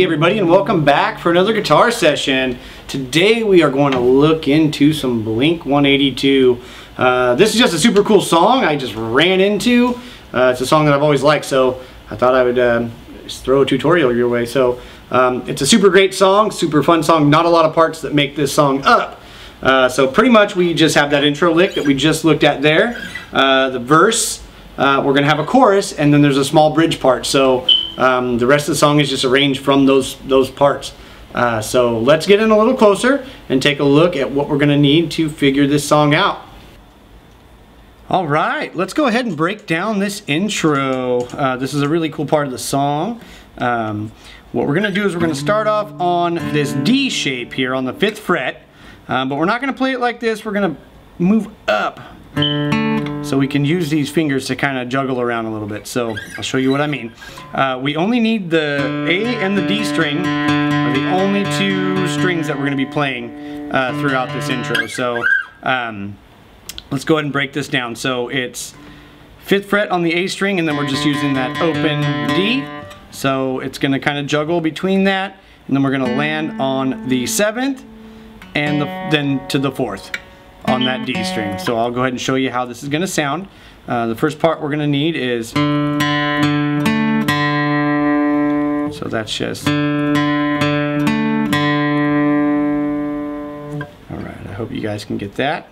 Hey everybody, and welcome back for another guitar session. Today we are going to look into some Blink-182. This is just a super cool song I just ran into. It's a song that I've always liked, so I thought I would just throw a tutorial your way. So it's a super great song, super fun song. Not a lot of parts that make this song up. So pretty much we just have that intro lick that we just looked at there. The verse, we're going to have a chorus, and then there's a small bridge part. So the rest of the song is just arranged from those parts. So let's get in a little closer and take a look at what we're going to need to figure this song out. Alright, let's go ahead and break down this intro. This is a really cool part of the song. What we're going to do is we're going to start off on this D shape here on the 5th fret. But we're not going to play it like this. We're going to move up so we can use these fingers to kind of juggle around a little bit. So I'll show you what I mean. We only need the A and the D string are the only two strings that we're going to be playing throughout this intro. So let's go ahead and break this down. So it's 5th fret on the A string, and then we're just using that open D. So it's going to kind of juggle between that, and then we're going to land on the 7th and then to the 4th on that D string. So I'll go ahead and show you how this is going to sound. The first part we're going to need is, so that's just, alright, I hope you guys can get that.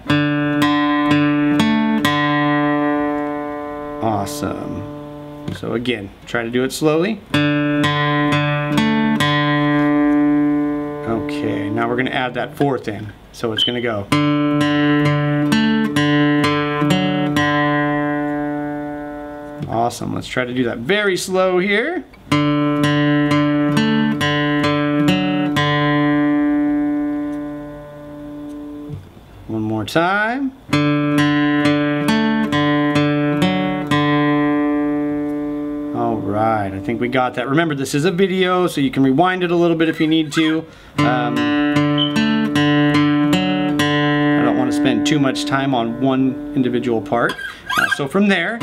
Awesome. So again, try to do it slowly. Okay, now we're going to add that 4th in. So it's going to go. Awesome. Let's try to do that very slow here. One more time. Alright, I think we got that. Remember, this is a video, so you can rewind it a little bit if you need to. I don't want to spend too much time on one individual part. So from there,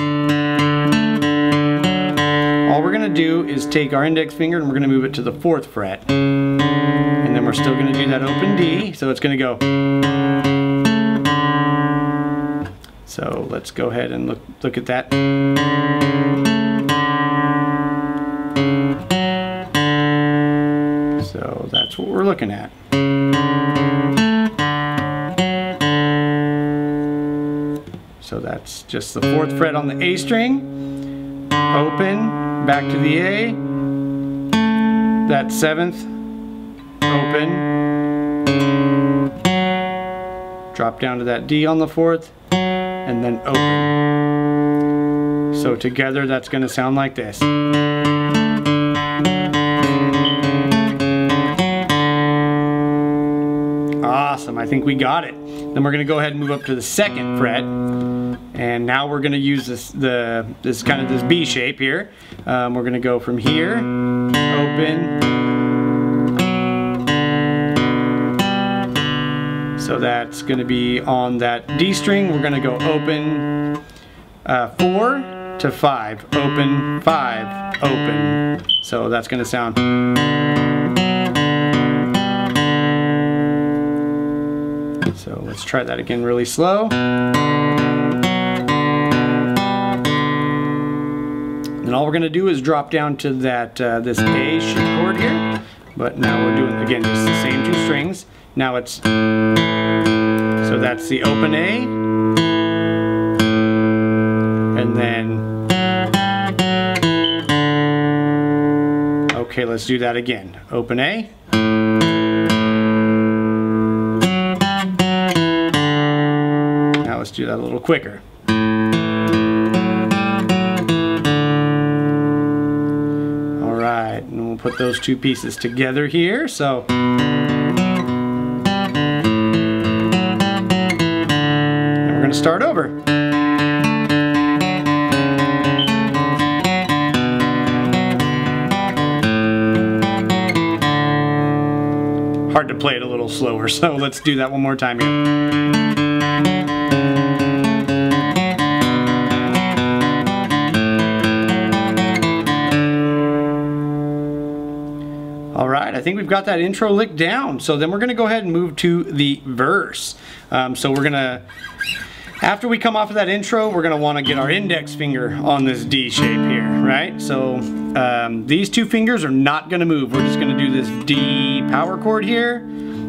all we're going to do is take our index finger and we're going to move it to the 4th fret. And then we're still going to do that open D, so it's going to go. So let's go ahead and look at that. So that's what we're looking at. So that's just the 4th fret on the A string, open, back to the A, that 7th, open, drop down to that D on the 4th, and then open. So together that's going to sound like this. Awesome, I think we got it. Then we're going to go ahead and move up to the 2nd fret, and now we're going to use this kind of this B shape here. We're going to go from here, open. So that's going to be on that D string. We're going to go open 4 to 5, open 5, open. So that's going to sound. So let's try that again really slow. And all we're going to do is drop down to that this A shape chord here. But now we're doing, again, just the same 2 strings. Now it's, so that's the open A. And then, okay, let's do that again. Open A. Let's do that a little quicker. Alright, and we'll put those 2 pieces together here. So and we're going to start over. Hard to play it a little slower, so let's do that one more time here. All right, I think we've got that intro lick down. So then we're gonna go ahead and move to the verse. So we're gonna, after we come off of that intro, we're gonna wanna get our index finger on this D shape here, right? So these two fingers are not gonna move. We're just gonna do this D power chord here.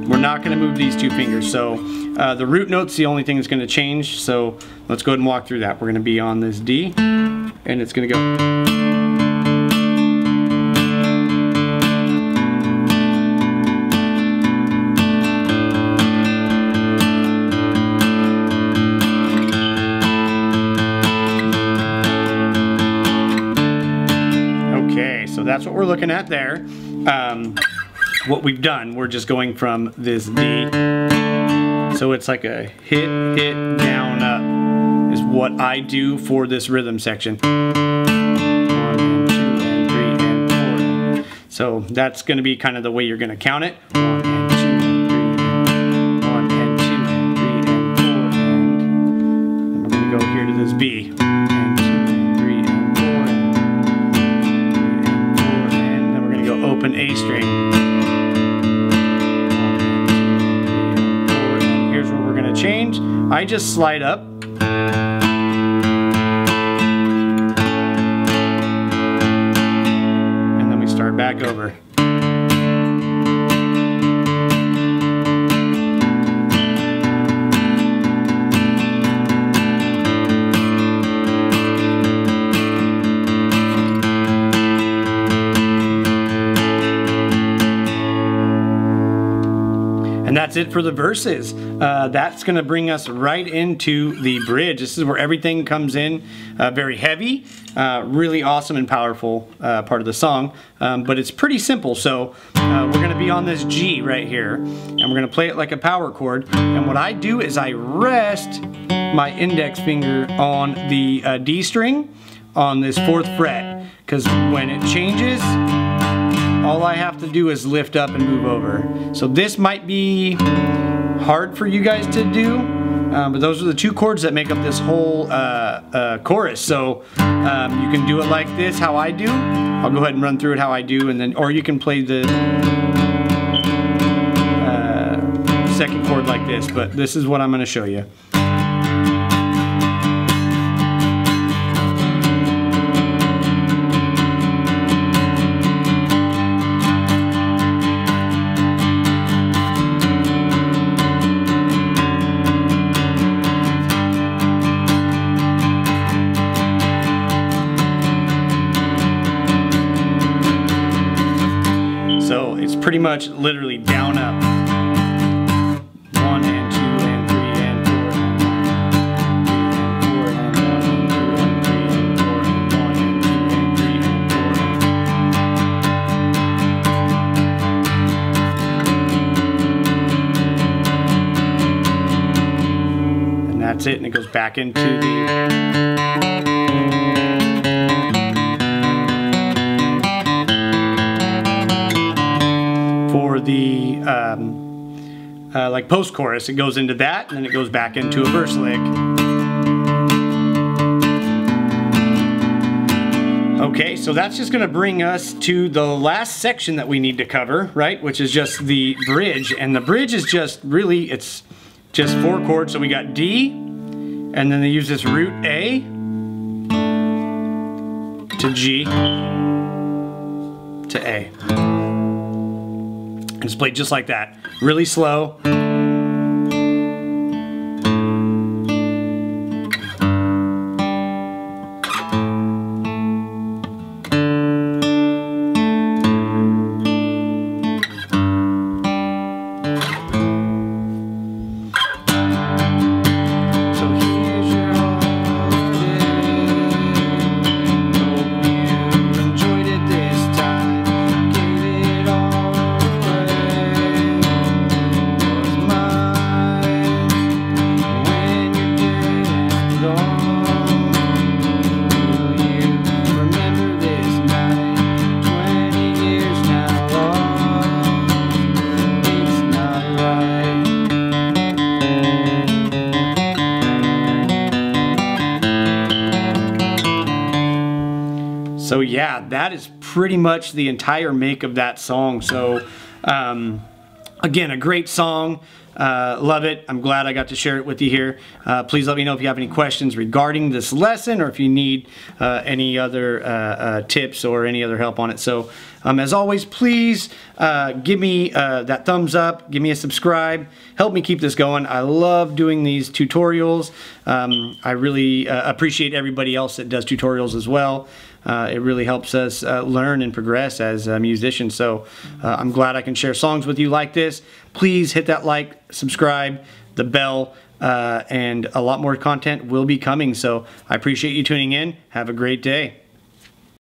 We're not gonna move these two fingers. So the root note's the only thing that's gonna change. So let's go ahead and walk through that. We're gonna be on this D, and it's gonna go. So that's what we're looking at there. What we've done, we're just going from this D. So it's like a hit, down, up is what I do for this rhythm section. 1 and 2 and 3 and 4. So that's going to be kind of the way you're going to count it. 1 and 2 and 3 and 1 and 2 and 3 and 4 and we're going to go here to this B. Open A string. And here's where we're going to change. I just slide up. And then we start back over. And that's it for the verses. That's gonna bring us right into the bridge. This is where everything comes in very heavy, really awesome and powerful part of the song, but it's pretty simple. So we're gonna be on this G right here, and we're gonna play it like a power chord. And what I do is I rest my index finger on the D string on this 4th fret, because when it changes, all I have to do is lift up and move over. So this might be hard for you guys to do, but those are the two chords that make up this whole chorus. So you can do it like this, how I do. I'll go ahead and run through it how I do, and then, or you can play the 2nd chord like this, but this is what I'm going to show you. So it's pretty much literally down up. 1 and 2 and 3 and 4 and 4 and 1 and 2 and 3 and 4 and 1 and 2 and 3 and 4. And that's it, and it goes back into the for the like post-chorus. It goes into that, and then it goes back into a verse lick. Okay, so that's just going to bring us to the last section that we need to cover, right? Which is just the bridge, and the bridge is just really, it's just 4 chords. So we got D, and then they use this root A to G to A. And it's played just like that, really slow. So yeah, that is pretty much the entire make of that song. So again, a great song. Love it. I'm glad I got to share it with you here. Please let me know if you have any questions regarding this lesson, or if you need any other tips or any other help on it. So as always, please give me that thumbs up, give me a subscribe, help me keep this going. I love doing these tutorials. I really appreciate everybody else that does tutorials as well. It really helps us learn and progress as musicians. So I'm glad I can share songs with you like this. Please hit that like, subscribe, the bell, and a lot more content will be coming. So I appreciate you tuning in. Have a great day.